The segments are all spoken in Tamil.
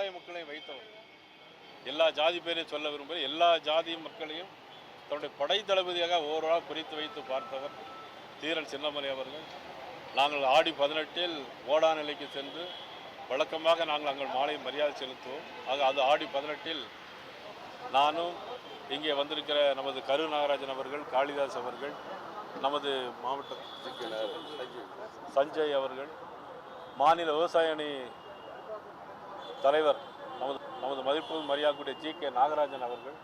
சமுதாய மக்களையும் வைத்தவர். எல்லா ஜாதி பேரையும் சொல்ல விரும்புகிற எல்லா ஜாதி மக்களையும் தன்னுடைய படை தளபதியாக ஓவராக பிரித்து வைத்து பார்த்தவர் தீரன் சின்னமலை அவர்கள். நாங்கள் ஆடி 18 ஓடா நிலைக்கு சென்று வழக்கமாக நாங்கள் அங்கே மாலை மரியாதை செலுத்துவோம். ஆக அது ஆடி 18 நானும் இங்கே வந்திருக்கிற நமது கரு நாகராஜன் அவர்கள், காளிதாஸ் அவர்கள், நமது மாவட்ட சஞ்சய் அவர்கள், மாநில விவசாய அணி தலைவர் நமது மதிப்பு மரியாதைக்குரிய ஜி.கே. நாகராஜன் அவர்கள்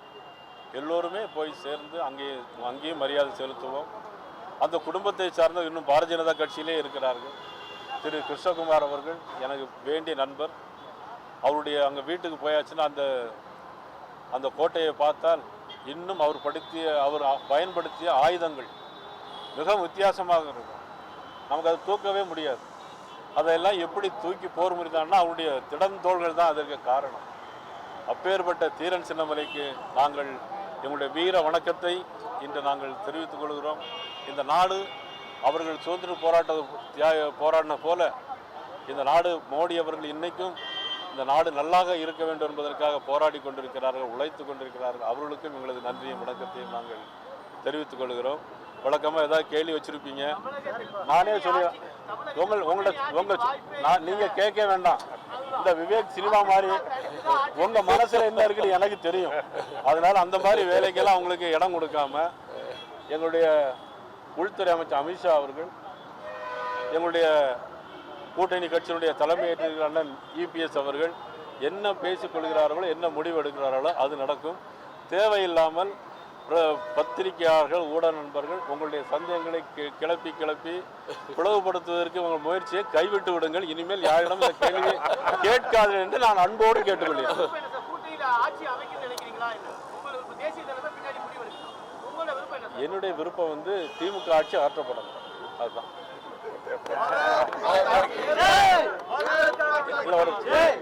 எல்லோருமே போய் சேர்ந்து அங்கேயும் மரியாதை செலுத்துவோம். அந்த குடும்பத்தை சார்ந்த இன்னும் பாரதிய ஜனதா கட்சியிலே இருக்கிறார்கள். திரு கிருஷ்ணகுமார் அவர்கள் எனக்கு வேண்டிய நண்பர். அவருடைய அங்கே வீட்டுக்கு போயாச்சுன்னா அந்த கோட்டையை பார்த்தால் இன்னும் அவர் பயன்படுத்திய ஆயுதங்கள் மிக வித்தியாசமாக இருக்கும். நமக்கு அது தூக்கவே முடியாது. அதையெல்லாம் எப்படி தூக்கி போர் முறித்தான்னா அவருடைய திடந்தோள்கள் தான் அதற்கு காரணம். அப்பேற்பட்ட தீரன் சின்னமலைக்கு நாங்கள் எங்களுடைய வீர வணக்கத்தை இன்று நாங்கள் தெரிவித்துக் கொள்கிறோம். இந்த நாடு அவர்கள் சுதந்திர போராடின போல இந்த நாடு மோடி அவர்கள் இன்னைக்கும் இந்த நாடு நல்லாக இருக்க வேண்டும் என்பதற்காக போராடி கொண்டிருக்கிறார்கள், உழைத்து கொண்டிருக்கிறார்கள். அவர்களுக்கும் எங்களது நன்றியும் வணக்கத்தையும் நாங்கள் தெரிவித்துக் கொள்கிறோம். வழக்கமாக ஏதாவது கேள்வி வச்சிருப்பீங்க, நானே சொல்லுவேன். நீங்க கேட்க வேண்டாம். இந்த விவேக் சினிமா மாதிரி உங்க மனசுல என்ன இருக்குன்னு எனக்கு தெரியும். அதனால அந்த மாதிரி வேலைக்கெல்லாம் அவங்களுக்கு இடம் கொடுக்காம எங்களுடைய உள்துறை அமைச்சர் அமித்ஷா அவர்கள், எங்களுடைய கூட்டணி கட்சியினுடைய தலைமையேற்ற அண்ணன் இபிஎஸ் அவர்கள் என்ன பேசிக் கொள்கிறார்களோ, என்ன முடிவு எடுக்கிறார்களோ அது நடக்கும். தேவையில்லாமல் பத்திரிகையாளர்கள், ஊடக நண்பர்கள் உங்களுடைய சந்தேகங்களை கிளப்பி பிளவுபடுத்துவதற்கு உங்கள் முயற்சியை கைவிட்டு விடுங்கள். இனிமேல் யாரிடம் இந்த கேள்வியை கேட்காது என்று நான் அன்போடு கேட்டுக்கொள்கிறேன். என்னுடைய விருப்பம் திமுக ஆட்சி அகற்றப்படணும். அதுதான்.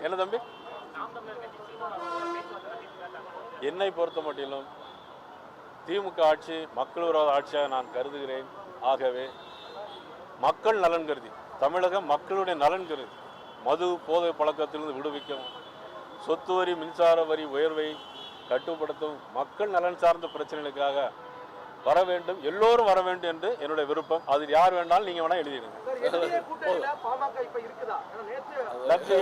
என்ன தம்பி, என்னை பொறுத்த மட்டிலும் திமுக ஆட்சி மக்கள் விரோத ஆட்சியாக நான் கருதுகிறேன். ஆகவே மக்கள் நலன் கருதி, தமிழகம் மக்களுடைய நலன் கருதி மது போதை பழக்கத்திலிருந்து விடுவிக்கவும், சொத்து வரி மின்சார வரி உயர்வை கட்டுப்படுத்தும், மக்கள் நலன் சார்ந்த பிரச்சனைகளுக்காக வர வேண்டும், எல்லோரும் வர வேண்டும் என்று என்னுடைய விருப்பம். அதில் யார் வேண்டாலும் நீங்க வேணா எழுதிடுங்க. நன்றி.